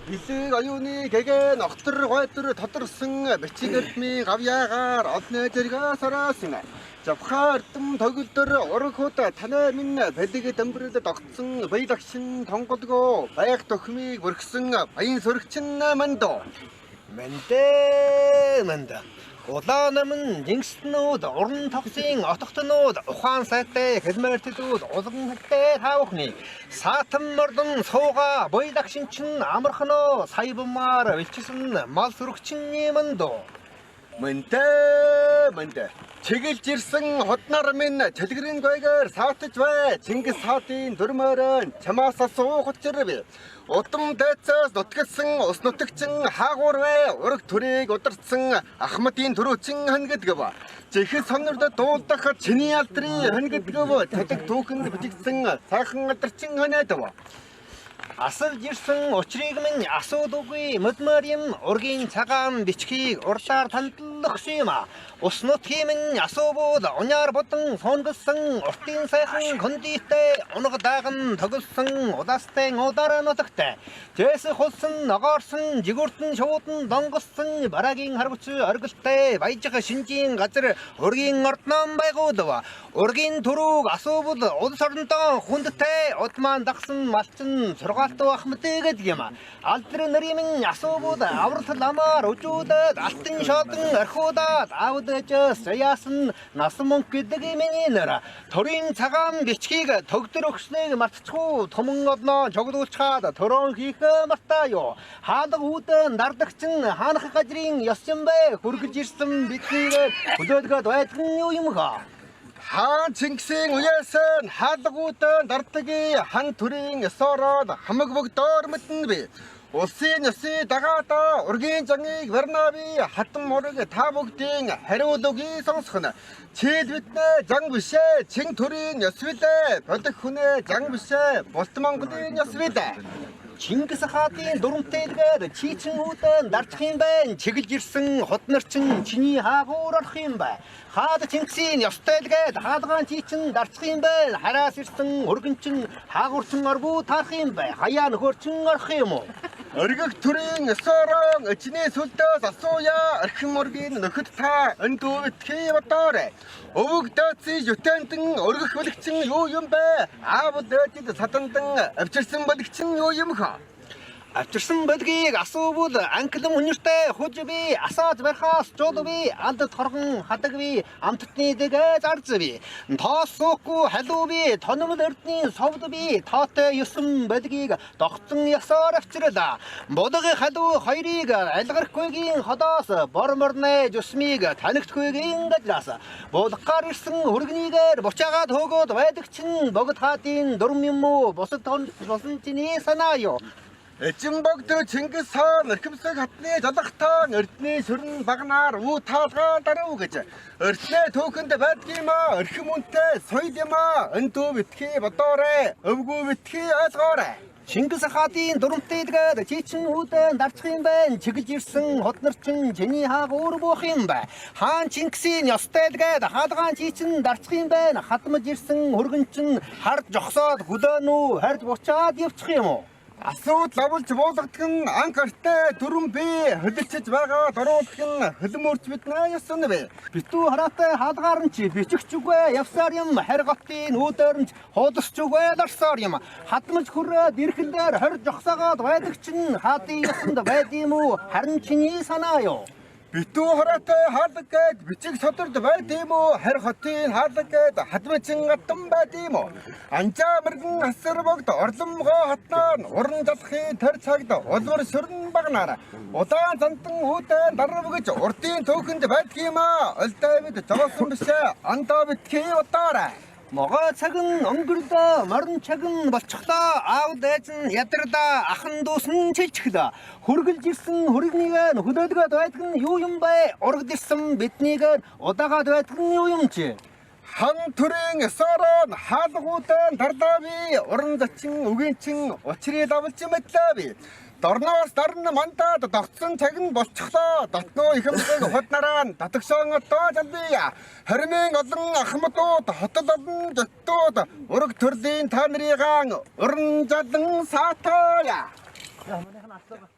Илэг оюуны гэгэн огтор гойдор тодорсон бичигэрдмийн гавьяагаар одны зэрэг сараасан. Завхаар дэм төгөлдөр урагхууд танай минь бэлэг дэмбэрэлд огтсон баялагшин тонголгоо баях төхмийг бүргсэн баян сөрөгчин мандо. Манда. Улаан намын жинкснүүд, уран тогсын отогтнууд, ухаан сайтай хэлмээртүүд, улган хэттэй таавахны саатан мордон сууга баялагшинчин амархноо сайбмаар илчсэн мал сөрөгчин мандо. Мэнтэ чигэлж ирсэн хотнар минь чэлгэрийн гойгоор саатаж бай. Чингис хаадын дүрмээрэн чамаас суух учирв. Удам дайцаас нутгилсан ус нутагчин хаагуур бай. Ураг төрийг ударсан Ахмадын төрөөчин хангадгав. Чихэн сонорд дуулдах чиний алдрын хангадгав. Тадаг түүхэнд бичигдсэн сайхан алдарчин ханадав. Асалж ирсэн учрыг минь асуудаггүй мөдмөр юм ургийн цагаан бичгийг урлаар тандлах юм. Ус нутгийн минь асуубууд уняар бодон сонгосон уртын сайхан кондитэй унаг дааган тоглосон удаастай удараа нутагтай. Тэс хулсан ногоорсон жигүүртэн шуудан донгосон бараагийн харгуц оргилтай баяжих шинжийн газар ургийн орднон байгуудав. Ургийн төрөг асуубууд улс орнтой хүндтэй удмаан дагсан малчин сургаалтуу ахмадтэй гэдэг юм. Алдрын нэрийн асуубууд аврал ламаар үжүүдээд алтан шоодон орхиудаад аавдаж саяасан насан мөнгө гэдэг миний нэр. Төрийн цагаан бичгийг төгдөр өгснэг мартчихгүй томон одноо жогдуулчаад төрөн хийх мартаа юу. Хаалга үүдэн дардагчин хаанах газрын ёсчин бэ хүргэж ирсэн бидний хөдөөлгөд байдсан юу юм хаа. Хаан Чингисийн үеэсэн хаалгуудын дардгийн хан төрийн ёсороод хамаг бөгдөр мэднэ би. Улсын ёсыг дагаада ургийн зангыг Варнави хатан мураг та бүгдийн хариулгыг сонсгоно. Чид биднэ зан бишээ чин төрийн ёс билээ. Бодох хүнээ зан бишээ Булт Монголын ёс билээ. Чингис хаадын дүрмтэйгээр чийчин үүдэн дарчих юм байна. Чиглэж ирсэн хотнорчин чиний хаагуур орох юм бай. Хаад Чингисийн ёстайлгээд хаалгаан чийчин дарчих юм байна. Хараас ирсэн өргөнчин хаагуурчин орбуу таарах юм бай. Хаяа нөхөрчин орох юм уу? Оргих төрийн ёсороо чиний сүлдөөс асууя. Архим ургийн нөхөд та өндөө итгэе бодоорой. Өвөг дөөцийн жүтэндэн өргөх бэлэгчин юу юм бэ? Аав дөөцид садандан авчирсан бэлэгчин юу юм хаа? Авчирсан бэлгийг асуувал анклам үнэртэй хуж би асааж барихаас жол би алд торгон хадаг би амтны дэгэ зарц би тоос суухгүй халуу би тономл өрдний совд би тоотой юсан бэлгийг догцсон ясаар авчирлаа. Бодгийн халуу хоёрыг айлгархгүйгийн ходоос борморны жусмиг танигтгүйгийн газраас болгохоор ирсэн хүргнийгээр бочаагаад хөөгөөд байдаг чин богд хаадын дурм юм уу босод болсон чиний санаа юу? Эчин богд Чингис хаан эрхэмсэг хатны жолохтон эрдний шөрн багнаар уу таалгаа дарав гэж. Эрдний түүхэнд байдгийма эрхэм үнтэй соёл юма өндөө битгий бодоорой. Өвгөө битгий ойлгоорой. Чингис хаадын дүрмтэйгээр чийчин үүдэн дарчих юм байна. Чиглэж ирсэн хотнорчин чиний хаагуур буух юм бай. Хаан Чингисийн ёстайлгээд хаалгаан чийчин дарчих юм байна. Хадмаж ирсэн хөргөнчин харж жогсоод хөлөөнүү харж буцаад явчих юм уу? Асуудал авалж буулгадах нь анх артай дүрм би хөдөлчөж байгаа дөрүүлэх нь хөлмөрч биднэ ясан бэ. Битүү хараатай хаалгаар нь чи бичихч үгүй явсаар юм харгатын үүдэрнч хуудасч үгүй дарсаар юм. Хадмж хүрээд ирэхлээр хорж жогсоогоод байдаг чин хаадын ясанд байд юм уу? Харин чиний санаа юу? Битүү хараатай хаалга гээд бичиг содорд байд юм уу? Харь хотын хаалга гээд хадмчин гадан байд юм уу? Анжаа мэргэн асар богд орломгоо хатнаар уран залхын тэр цагт улвар шөрн багнаар удаан зантан үүдэн дарав гэж урдын түүхэнд байдаг юм аа. Олдоо бид жогоосон бишээ андаа битгий удаарай. Могоо цагын өнгөрлөө морин цагын болчихлоо аав дайз нь ядарлаа ахан дүүс нь чилчихлээ хөргөлж ирсэн хөргнийг хөдөөлгөөд байдаг нь юу юм бэ ургад ирсэн биднийг удаагаад байдаг нь юу юм чи хан төрийн ёсороо хаалгуудын дардаа би уран зачин үгийн чин учрыг давлж мэтлээ би Дорноос дарна мандаад догтсон цаг нь болчихлоо. Дотноо ихэмсэг хотнараа татагшаан одоо залбия. Хармын олон ахмадууд хотод олон жөттүүд ураг төрлийн та нарыгаан уран задан саатая. За манайхан асуугаа.